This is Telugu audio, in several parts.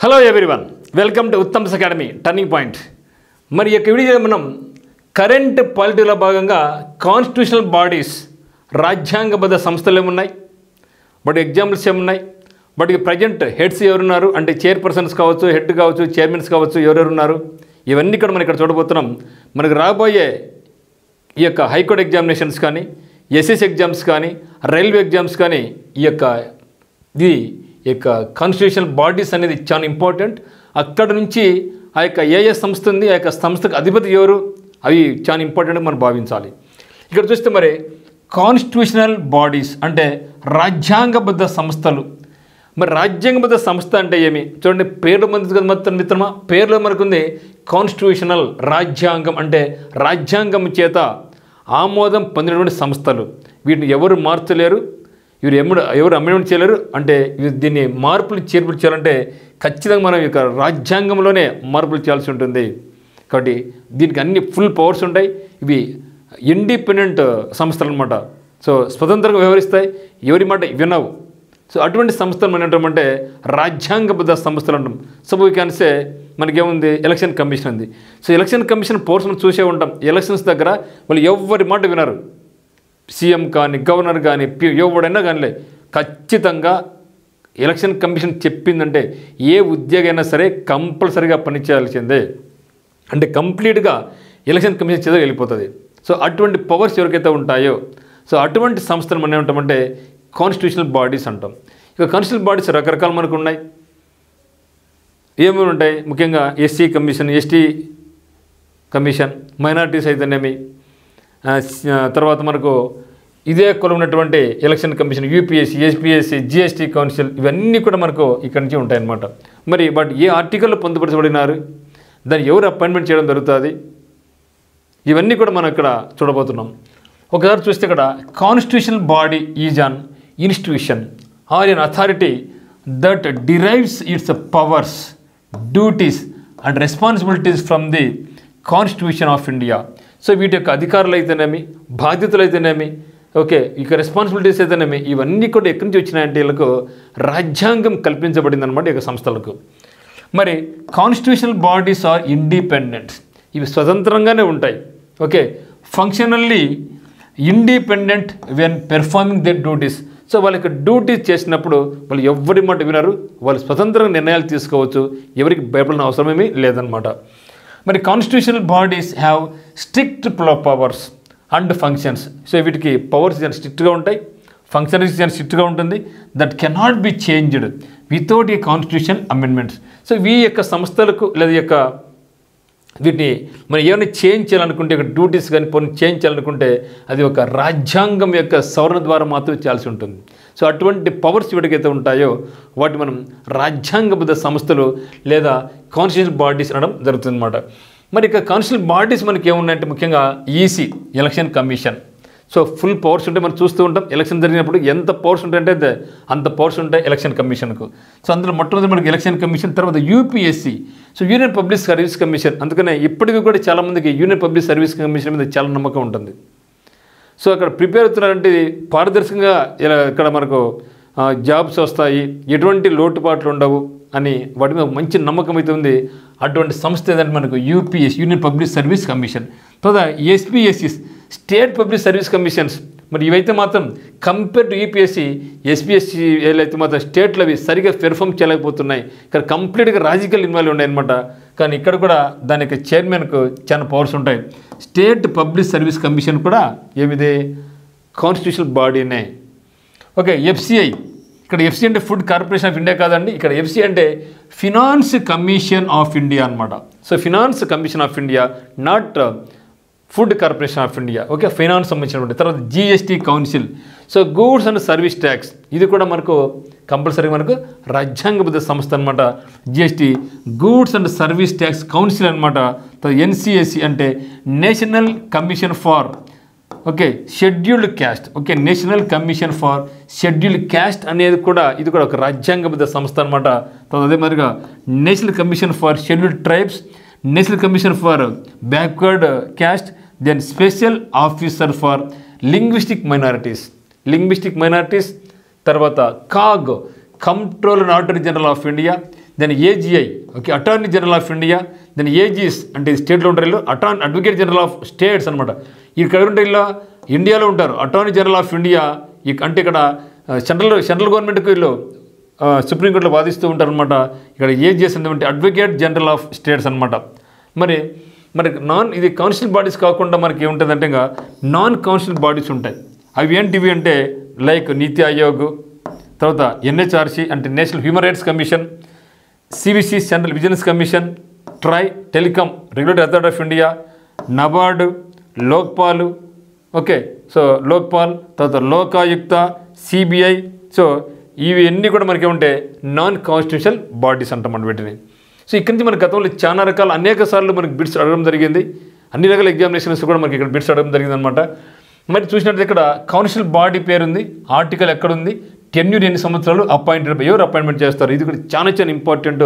Hello everyone, welcome to Uttam's academy turning point. మరి ఈ వీడియో మనం కరెంట్ పాలిటీలో భాగంగా కాన్స్టిట్యూషనల్ బాడీస్ రాజ్యాంగబద్ధ సంస్థలు ఏమున్నాయి, బట్ ఎగ్జాంపుల్స్ ఏమున్నాయి, బట్ ప్రజెంట్ హెడ్స్ ఎవరున్నారు అంటే చైర్పర్సన్స్ కావచ్చు, హెడ్ కావచ్చు, చైర్మన్స్ కావచ్చు, ఎవరెవరు ఉన్నారు, ఇవన్నీ కూడా మనం ఇక్కడ చూడబోతున్నాం. మనకు రాబోయే ఈ యొక్క హైకోర్టు ఎగ్జామినేషన్స్ కానీ, ఎస్ఎస్ ఎగ్జామ్స్ కానీ, రైల్వే ఎగ్జామ్స్ కానీ ఈ యొక్క కాన్స్టిట్యూషనల్ బాడీస్ అనేది చాలా ఇంపార్టెంట్. అక్కడ నుంచి ఆ యొక్క ఏ సంస్థ ఉంది, ఆ యొక్క సంస్థకు అధిపతి ఎవరు, అవి చాలా ఇంపార్టెంట్గా మనం భావించాలి. ఇక్కడ చూస్తే మరి కాన్స్టిట్యూషనల్ బాడీస్ అంటే రాజ్యాంగబద్ధ సంస్థలు. మరి రాజ్యాంగబద్ధ సంస్థ అంటే ఏమి చూడండి, పేర్లు మిత్రమా, పేర్లో మనకుంది కాన్స్టిట్యూషనల్, రాజ్యాంగం అంటే రాజ్యాంగం చేత ఆమోదం పొందినటువంటి సంస్థలు. వీటిని ఎవరు మార్చలేరు, ఎవరు అమెండ్మెంట్ చేయలేరు. అంటే దీన్ని మార్పులు చేర్పులు చేయాలంటే ఖచ్చితంగా మనం యొక్క రాజ్యాంగంలోనే మార్పులు చేయాల్సి ఉంటుంది. కాబట్టి దీనికి అన్ని ఫుల్ పవర్స్ ఉంటాయి. ఇవి ఇండిపెండెంట్ సంస్థలు అనమాట. సో స్వతంత్రంగా వ్యవహరిస్తాయి, ఎవరి మాట వినవు. సో అటువంటి సంస్థలు మనం ఏంటంటే రాజ్యాంగబద్ధ సంస్థలు అంటాం. సో వీ క్యాన్ సే మనకేముంది, ఎలక్షన్ కమిషన్ ఉంది. సో ఎలక్షన్ కమిషన్ పవర్స్ మనం చూసే ఉంటాం. ఎలక్షన్స్ దగ్గర వాళ్ళు ఎవరి మాట వినరు. సీఎం కానీ, గవర్నర్ కానీ, ఎవడైనా కానీ ఖచ్చితంగా ఎలక్షన్ కమిషన్ చెప్పిందంటే ఏ ఉద్యోగం అయినా సరే కంపల్సరీగా పనిచేయాల్సిందే. అంటే కంప్లీట్గా ఎలక్షన్ కమిషన్ చేత వెళ్ళిపోతుంది. సో అటువంటి పవర్స్ ఎవరికైతే ఉంటాయో, సో అటువంటి సంస్థలు మనం ఏమంటామంటే కాన్స్టిట్యూషనల్ బాడీస్ అంటాం. ఇక కాన్స్టిట్యూషనల్ బాడీస్ రకరకాలు మనకు ఉన్నాయి. ఏమేమి ఉంటాయి, ముఖ్యంగా SC commission, ST commission, minorities అయితేనేమి, తర్వాత మనకు ఇదే కులం ఉన్నటువంటి election commission, UPSC, SPSC, GST council, ఇవన్నీ కూడా మనకు ఇక్కడి నుంచి ఉంటాయన్నమాట. మరి బట్ ఏ ఆర్టికల్లో పొందుపరచబడినారు, దాన్ని ఎవరు అపాయింట్మెంట్ చేయడం జరుగుతుంది, ఇవన్నీ కూడా మనం ఇక్కడ చూడబోతున్నాం. ఒకసారి చూస్తే ఇక్కడ constitutional body is an institution or an authority that derives its powers, duties and responsibilities from the constitution of India. So వీటి యొక్క అధికారులు అయితేనేమి, బాధ్యతలు అయితేనేమి, ఓకే, ఇక రెస్పాన్సిబిలిటీస్ అయితేనేమి, ఇవన్నీ కూడా ఎక్కడి నుంచి వచ్చినాయంటే వీళ్ళకు రాజ్యాంగం కల్పించబడింది అనమాట ఈ యొక్క సంస్థలకు. మరి కాన్స్టిట్యూషనల్ బాడీస్ ఆర్ ఇండిపెండెంట్, ఇవి స్వతంత్రంగానే ఉంటాయి. Okay, functionally independent when performing their duties. So వాళ్ళకి డ్యూటీస్ చేసినప్పుడు వాళ్ళు ఎవరి మాట వినరు, వాళ్ళు స్వతంత్రంగా నిర్ణయాలు తీసుకోవచ్చు, ఎవరికి భయపడిన అవసరమేమీ లేదనమాట. మరి constitutional bodies have strict powers and functions. So వీటికి పవర్స్ స్ట్రిక్ట్గా ఉంటాయి, ఫంక్షన్స్ స్ట్రిక్ట్గా ఉంటుంది. That cannot be changed without a constitution amendments. So ఈ యొక్క సంస్థలకు లేదా యొక్క వీటిని మనం ఏమైనా చేంజ్ చేయాలనుకుంటే, ఒక డ్యూటీస్ కానీ కొన్ని చేంజ్ చేయాలనుకుంటే అది ఒక రాజ్యాంగం యొక్క సవరణ ద్వారా మాత్రమే చేయాల్సి ఉంటుంది. సో అటువంటి పవర్స్ ఎవరికైతే ఉంటాయో వాటి మనం రాజ్యాంగబద్ధ సంస్థలు లేదా కాన్స్టిట్యూషనల్ బాడీస్ అనడం జరుగుతుందన్నమాట. మరి ఇక కాన్స్టిట్యూషనల్ బాడీస్ మనకి ఏమున్నాయంటే ముఖ్యంగా EC, election commission. So full powers ఉంటే మనం చూస్తూ ఉంటాం. ఎలక్షన్ జరిగినప్పుడు ఎంత పవర్స్ ఉంటాయంటే అంత పవర్స్ ఉంటాయి ఎలక్షన్ కమిషన్కు. సో అందులో మొట్టమొదటి మనకి ఎలక్షన్ కమిషన్, తర్వాత UPSC, so union public service commission. అందుకనే ఇప్పటికీ కూడా చాలామందికి యూనియన్ పబ్లిక్ సర్వీస్ కమిషన్ మీద చాలా నమ్మకం ఉంటుంది. సో అక్కడ ప్రిపేర్ అవుతున్నారంటే పారదర్శకంగా ఇక్కడ మనకు జాబ్స్ వస్తాయి, ఎటువంటి లోటుపాట్లు ఉండవు అని వాటి మీద మంచి నమ్మకం అయితే ఉంది. అటువంటి సంస్థ ఏదంటే మనకు UPS, union public service commission. తర్వాత ఎస్పీఎస్సీస్, స్టేట్ పబ్లిక్ సర్వీస్ కమిషన్స్. మరి ఇవైతే మాత్రం కంపేర్ టు యూపీఎస్సీ, ఎస్పీఎస్సీ అయితే మాత్రం స్టేట్లు అవి సరిగ్గా పెర్ఫామ్ చేయలేకపోతున్నాయి. ఇక్కడ కంప్లీట్గా రాజకీయాలు ఇన్వాల్వ్ ఉన్నాయన్నమాట. కానీ ఇక్కడ కూడా దాని యొక్క చైర్మన్కు చాలా పవర్స్ ఉంటాయి. స్టేట్ పబ్లిక్ సర్వీస్ కమిషన్ కూడా ఏమిది, కాన్స్టిట్యూషనల్ బాడీనే. ఓకే, ఎఫ్సిఐ, ఇక్కడ ఎఫ్సీ అంటే ఫుడ్ కార్పొరేషన్ ఆఫ్ ఇండియా కాదండి, ఇక్కడ ఎఫ్సీ అంటే ఫినాన్స్ కమిషన్ ఆఫ్ ఇండియా అనమాట. So finance commission of India, not food corporation of India. Okay, finance సంబంధించినటువంటి. తర్వాత GST council, so goods and service tax, ఇది కూడా మనకు కంపల్సరీగా మనకు రాజ్యాంగబద్ధ సంస్థ అనమాట. GST, goods and service tax council అనమాట. తర్వాత ఎన్సిఎస్సి అంటే national commission for scheduled caste. Okay, national commission for scheduled caste అనేది కూడా ఇది కూడా ఒక రాజ్యాంగబద్ధ సంస్థ అనమాట. తర్వాత అదే మాదిరిగా national commission for scheduled tribes, national commission for backward caste, then special officer for linguistic minorities, తర్వాత CAG, controller auditor general of India, then AGI, okay, attorney general of India. Then AGS అంటే స్టేట్లో ఉంటారు వీళ్ళు, అడ్వకేట్ జనరల్ ఆఫ్ స్టేట్స్ అనమాట. ఇక్కడ ఉంటారు వీళ్ళు ఇండియాలో ఉంటారు. అటార్నీ జనరల్ ఆఫ్ ఇండియా అంటే ఇక్కడ సెంట్రల్ గవర్నమెంట్కి వీళ్ళు సుప్రీంకోర్టులో వాదిస్తూ ఉంటారు అనమాట. ఇక్కడ ఏజీఎస్ అంటే అడ్వకేట్ జనరల్ ఆఫ్ స్టేట్స్ అనమాట. మరి ఇది కౌన్సిల్ బాడీస్ కాకుండా మనకి ఏముంటుందంటే ఇంకా నాన్ కౌన్సిల్ బాడీస్ ఉంటాయి. అవి ఏంటివి అంటే లైక్ నీతి ఆయోగ్, తర్వాత ఎన్హెచ్ఆర్సీ అంటే national human rights commission, CVC central vigilance commission, try telecom regulatory authority of India, NABARD, Lokpal, okay, so Lokpal, తర్వాత లోకాయుక్త, సిబిఐ. సో ఇవి అన్నీ కూడా మనకి ఏమంటే నాన్ కాన్స్టిట్యూషనల్ బాడీస్ అంటాం వీటిని. సో ఇక్కడి నుంచి మన గతంలో చాలా రకాల అనేక సార్లు మనకి బిట్స్ అడగడం జరిగింది. అన్ని రకాల ఎగ్జామినేషన్స్ కూడా మనకి ఇక్కడ బిట్స్ అడగడం జరిగింది అనమాట. మరి చూసినట్టు ఇక్కడ కౌన్సిల్ బాడీ పేరుంది, ఆర్టికల్ ఎక్కడుంది, టెన్యూర్ ఎన్ని సంవత్సరాలు, అపాయింటెడ్ ఎవరు అపాయింట్మెంట్ చేస్తారు, ఇది కూడా చాలా ఇంపార్టెంట్.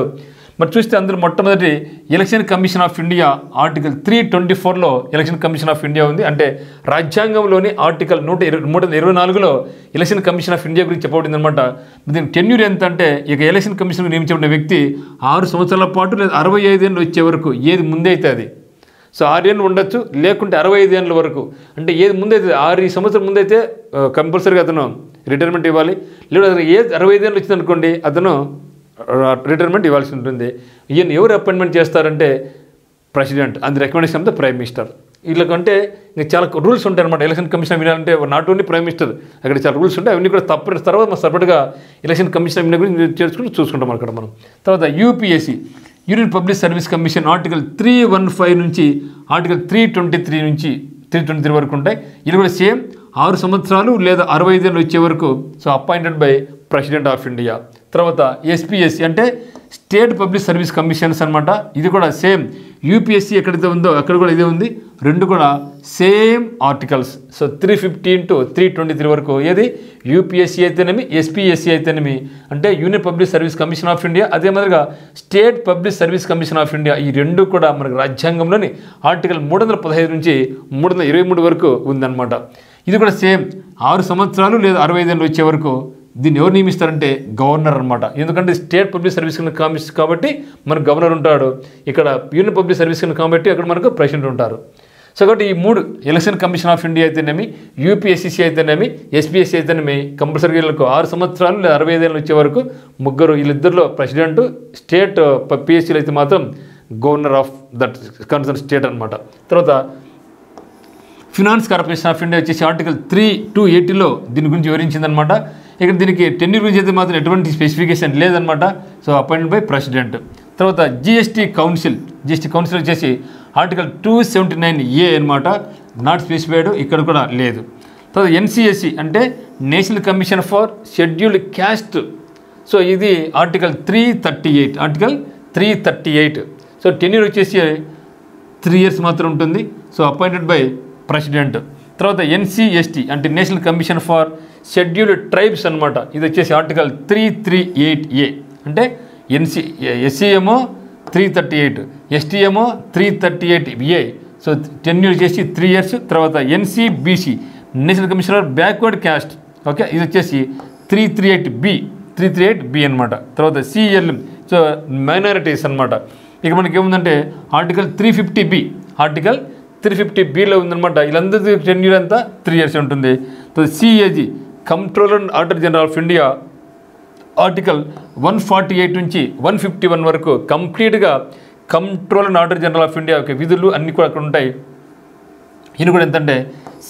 మరి చూస్తే అందులో మొట్టమొదటి election commission of India article 324లో ఎలక్షన్ కమిషన్ ఆఫ్ ఇండియా ఉంది. అంటే రాజ్యాంగంలోని ఆర్టికల్ 124లో ఎలక్షన్ కమిషన్ ఆఫ్ ఇండియా గురించి చెప్పబడింది అనమాట. దీని టెన్యూర్ ఎంత అంటే ఇక ఎలక్షన్ కమిషన్ నియమించబడిన వ్యక్తి 6 సంవత్సరాల పాటు లేదా 65 ఏళ్ళు వచ్చే వరకు, ఏది ముందే అయితే అది. సో 6 ఏళ్ళు ఉండొచ్చు, లేకుంటే 65 ఏళ్ళ వరకు. అంటే ఏది ముందైతే 6 సంవత్సరం ముందైతే కంపల్సరీగా అతను రిటైర్మెంట్ ఇవ్వాలి. లేదా ఏది 65 ఏళ్ళు వచ్చింది అనుకోండి అతను రిటైర్మెంట్ ఇవ్వాల్సి ఉంటుంది. ఈయన ఎవరు అపాయింట్మెంట్ చేస్తారంటే president, and recommendation of the prime minister. వీళ్ళకంటే ఇంకా చాలా రూల్స్ ఉంటాయి అనమాట. ఎలక్షన్ కమిషన్ ఆఫ్ ఇండియా అంటే నాట్ ఓన్లీ ప్రైమ్ మినిస్టర్, అక్కడ చాలా రూల్స్ ఉంటాయి. అవన్నీ కూడా తప్పని తర్వాత మనం సపరేట్గా ఎలక్షన్ కమిషన్ ఆఫ్ ఇండియా గురించి చూసుకుంటాం అక్కడ మనం. తర్వాత UPSC union public service commission article 315 నుంచి ఆర్టికల్ 323 వరకు ఉంటాయి. ఇది కూడా సేమ్ 6 సంవత్సరాలు లేదా 65 ఏళ్ళు వచ్చే వరకు. So appointed by president of India. తర్వాత ఎస్పీఎస్సీ అంటే స్టేట్ పబ్లిక్ సర్వీస్ కమిషన్స్ అనమాట. ఇది కూడా సేమ్ యూపీఎస్సీ ఎక్కడైతే ఉందో అక్కడ కూడా ఇదే ఉంది. రెండు కూడా సేమ్ ఆర్టికల్స్. సో 315 to 323 వరకు ఏది యూపీఎస్సీ అయితేనేమి, ఎస్పీఎస్సీ అయితేనేమి అంటే union public service commission of India, అదే మాదిరిగా state public service commission of India. ఈ రెండు కూడా మనకు రాజ్యాంగంలోని ఆర్టికల్ 315 నుంచి 323 వరకు ఉందన్నమాట. ఇది కూడా సేమ్ 6 సంవత్సరాలు లేదా 65 ఏళ్ళు వచ్చే వరకు. దీన్ని ఎవరు నియమిస్తారంటే గవర్నర్ అనమాట. ఎందుకంటే స్టేట్ పబ్లిక్ సర్వీస్ కమిషన్ కాబట్టి మనకు గవర్నర్ ఉంటాడు. ఇక్కడ యూనియన్ పబ్లిక్ సర్వీస్ కాబట్టి అక్కడ మనకు ప్రెసిడెంట్ ఉంటారు. సో కాబట్టి ఈ 3 ఎలక్షన్ కమిషన్ ఆఫ్ ఇండియా అయితేనేమి, యూపీఎస్సీసీ అయితేనేమి, ఎస్పీఎస్సీ అయితేనేమి కంపల్సరీ వీళ్ళకు 6 సంవత్సరాలు లేదా 65 ఏళ్ళు వచ్చే వరకు ముగ్గురు, వీళ్ళిద్దరిలో ప్రెసిడెంట్, స్టేట్ పిఎస్సీలు అయితే మాత్రం governor of that concern state అనమాట. తర్వాత ఫినాన్స్ కార్పొరేషన్ ఆఫ్ ఇండియా వచ్చేసి ఆర్టికల్ 380లో దీని గురించి వివరించిందనమాట. ఇక్కడ దీనికి టెన్యూర్ గురించి అయితే మాత్రం ఎటువంటి స్పెసిఫికేషన్ లేదనమాట. So appointed by president. తర్వాత జిఎస్టీ కౌన్సిల్ వచ్చేసి ఆర్టికల్ 279A అనమాట. నాట్ స్పెసిఫైడ్, ఇక్కడ కూడా లేదు. తర్వాత ఎన్సిఎస్సి అంటే national commission for scheduled caste. So ఇది ఆర్టికల్ 338. సో టెన్యూర్ వచ్చేసి 3 years మాత్రం ఉంటుంది. So appointed by president. తర్వాత ఎన్సిఎస్టీ అంటే national commission for scheduled tribes అనమాట. ఇది వచ్చేసి ఆర్టికల్ 338A. అంటే ఎస్సీ ఏమో 338, ఎస్టీ ఏమో 338A. సో టెన్యూర్ వచ్చేసి 3 years. తర్వాత NCBC national commission for backward caste, okay, ఇది వచ్చేసి 338B అనమాట. తర్వాత సిఎల్ఎం సో మైనారిటీస్ అనమాట. ఇక మనకి ఏముందంటే ఆర్టికల్ 350Bలో ఉందన్నమాట. వీళ్ళందరికీ టెన్యూర్ అంతా 3 years ఉంటుంది. CAG controller and auditor general of India article 148 నుంచి 151 వరకు కంప్లీట్గా controller and auditor general of India యొక్క విధులు అన్నీ కూడా అక్కడ ఉంటాయి. ఈయన కూడా ఎంతంటే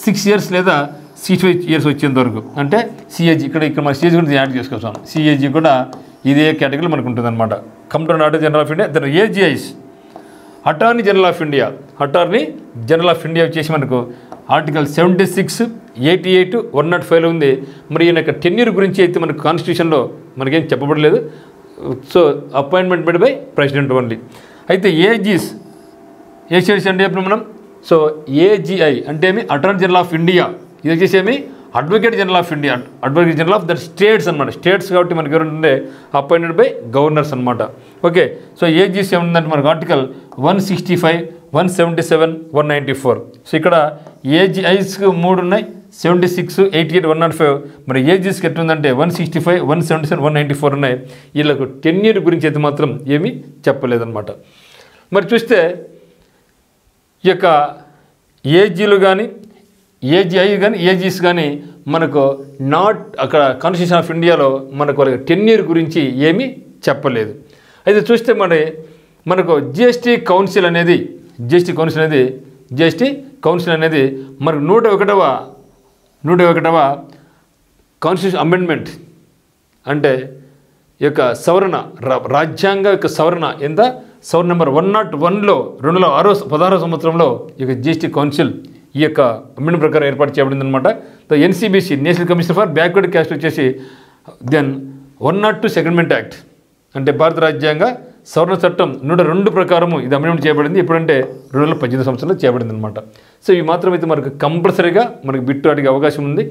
6 years లేదా 65 years వచ్చేంత వరకు. అంటే సిఏజీ ఇక్కడ మన సిఏజీ గురించి యాడ్ చేసుకొస్తాం. సిఏజీ కూడా ఇదే కేటగిరీలో మనకు ఉంటుంది అనమాట. Controller and auditor general of India. దాని ఏజీఐస్ అటార్నీ జనరల్ ఆఫ్ ఇండియా వచ్చేసి మనకు ఆర్టికల్ 76, 88, 105లో ఉంది. మరి ఈయన యొక్క టెన్యూర్ గురించి అయితే మనకు కాన్స్టిట్యూషన్లో మనకేం చెప్పబడలేదు. So appointment made by president only. అయితే ఏజీస్ అంటే చెప్పిన మనం. సో ఏజీఐ అంటే ఏమి అటార్నీ జనరల్ ఆఫ్ ఇండియా. ఇది వచ్చేసి ఏమి advocate general of India, advocate general of that states అనమాట. స్టేట్స్ కాబట్టి మనకి ఎవరుంటే అపాయింటెడ్ బై గవర్నర్స్ అనమాట. ఓకే, సో ఏజీస్ ఏముందంటే మనకు ఆర్టికల్ 165, 177, 194. సో ఇక్కడ ఏజీఐస్కి 3 ఉన్నాయి, 76, 88, 105. మరి ఏజెస్కి ఎట్లుందంటే 165, 177, 194 ఉన్నాయి. వీళ్ళకు టెన్యూర్ గురించి అయితే మాత్రం ఏమీ చెప్పలేదన్నమాట. మరి చూస్తే ఈ యొక్క ఏజీలు కానీ ఏజీఐ కానీ ఏజీస్ కానీ మనకు అక్కడ కాన్స్టిట్యూషన్ ఆఫ్ ఇండియాలో మనకు వాళ్ళకి టెన్యూర్ గురించి ఏమీ చెప్పలేదు. అయితే చూస్తే మనకు జిఎస్టీ కౌన్సిల్ అనేది మనకు 101వ కాన్స్టిట్యూషన్ అమెండ్మెంట్ అంటే ఈ యొక్క సవరణ రాజ్యాంగ యొక్క సవరణ ఎంత సవరణ నెంబర్ 101లో 2016 సంవత్సరంలో ఈ యొక్క జిఎస్టీ కౌన్సిల్ ఈ యొక్క అమెండ్మెంట్ ప్రకారం ఏర్పాటు చేయబడింది అనమాట. NCBC national commission for backward caste వచ్చేసి దెన్ 102 సెటిల్మెంట్ యాక్ట్ అంటే భారత రాజ్యాంగ సవరణ చట్టం 102 ప్రకారము ఇది అమెండ్మెంట్ చేయబడింది. ఎప్పుడంటే 2018 సంవత్సరంలో చేయబడింది అనమాట. సో ఇవి మాత్రం అయితే మనకు కంపల్సరీగా మనకు బిట్టు అడిగే అవకాశం ఉంది.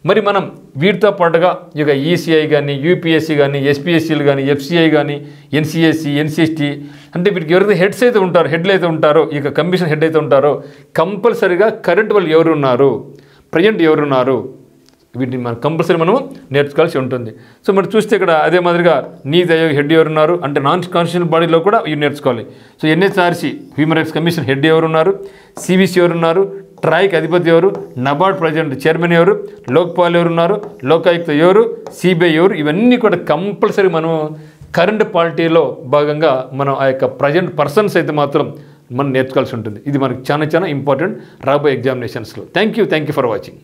మరి మనం వీటితో పాటుగా ఈ యొక్క ఈసీఐ కానీ యూపీఎస్సీ కానీ ఎస్పీఎస్సీలు కానీ ఎఫ్సీఐ కానీ ఎన్సీఎస్సీ ఎన్సీఎస్టీ అంటే వీటికి ఎవరైతే హెడ్లు అయితే ఉంటారో ఈ యొక్క కమిషన్ హెడ్ అయితే ఉంటారో కంపల్సరీగా కరెంట్ వాళ్ళు ఎవరున్నారు, ప్రజెంట్ ఎవరున్నారు, వీటిని మనం కంపల్సరీ మనము నేర్చుకోవాల్సి ఉంటుంది. సో మరి చూస్తే ఇక్కడ అదే మాదిరిగా నీతి ఆయోగ్ హెడ్ ఎవరున్నారు అంటే నాన్ కాన్స్టిట్యూషనల్ బాడీలో కూడా ఇవి నేర్చుకోవాలి. So NHRC human rights commission head ఎవరున్నారు, సిబిసి ఎవరున్నారు, ట్రాయ్కి అధిపతి ఎవరు, నబార్డ్ ప్రెసిడెంట్ చైర్మన్ ఎవరు, లోక్పాల్ ఎవరున్నారు, లోకాయుక్త ఎవరు, సిబిఐ ఎవరు, ఇవన్నీ కూడా కంపల్సరీ మనం కరెంట్ పాలిటీలో భాగంగా మనం ఆ యొక్క ప్రజెంట్ పర్సన్స్ అయితే మాత్రం మనం నేర్చుకోవాల్సి ఉంటుంది. ఇది మనకు చాలా ఇంపార్టెంట్ రాబోయే ఎగ్జామినేషన్స్లో. Thank you for watching.